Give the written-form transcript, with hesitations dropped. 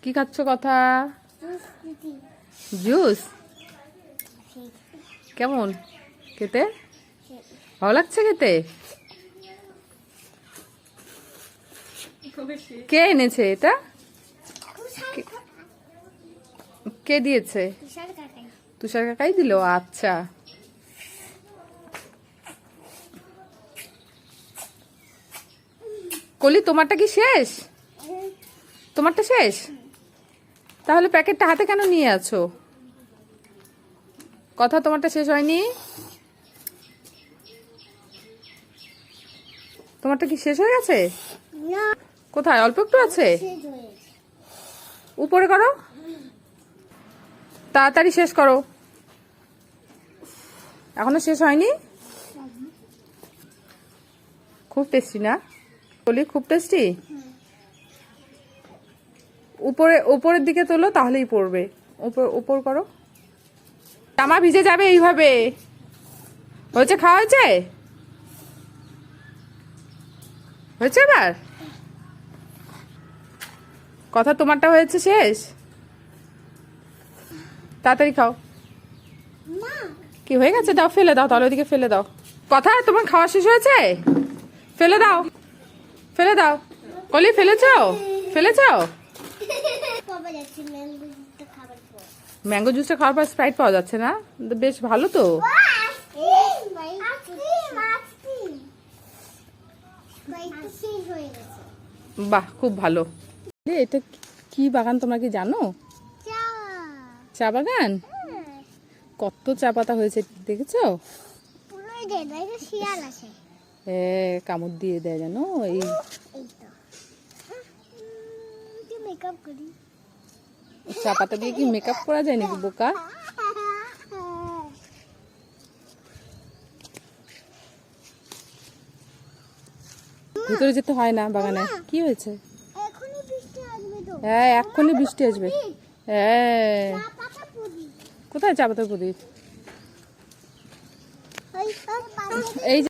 কি খাচ্ছ কথা? জুস? কেমন খেতে? ভালো লাগছে খেতে? কে এনেছে এটা? কে দিয়েছে? তুষার কাকাই দিল। আচ্ছা, কলি তোমারটা কি শেষ? তোমারটা শেষ? তাহলে প্যাকেটটা হাতে কেন নিয়ে আছো? কথা, তোমারটা শেষ হয়নি? তোমারটা কি শেষ হয়ে গেছে? কোথায়? অল্প একটু আছে। উপরে করো, তাড়াতাড়ি শেষ করো। এখনো শেষ হয়নি? খুব টেস্টি না বলি? খুব টেস্টি। উপরে উপরের দিকে তোলো, তাহলেই পড়বে। উপর করো। জামা ভিজে যাবে এইভাবে। হয়েছে? খাওয়া হয়েছে? হয়েছে এবার? কথা, তোমারটা হয়েছে শেষ? তাড়াতাড়ি খাও। কি হয়ে গেছে? দাও, ফেলে দাও তাহলে, ওদিকে ফেলে দাও। কথা, তোমার খাওয়া শেষ হয়েছে? ফেলে দাও, ফেলে দাও। কলি, ফেলেছো? ফেলেছো? ম্যাঙ্গো জুসটা খাওয়ার পর স্প্রাইট পাওয়া যাচ্ছে না? বেশ ভালো তো। বাহ, খুব ভালো। এটা কি বাগান তোমরা কি জানো? চা বাগান। কত চা পাতা হয়েছে দেখেছো? হ্যাঁ, কামড় দিয়ে দেয় জানো। এই চা পাতা দিয়ে কি মেকআপ করা যায় নাকি বোকা? ভিতরে যেতে হয় না বাগানে। কি হয়েছে? হ্যাঁ, এক্ষুনি বৃষ্টি আসবে। হ্যাঁ, কোথায় চা পাতার প্রদীপ? এই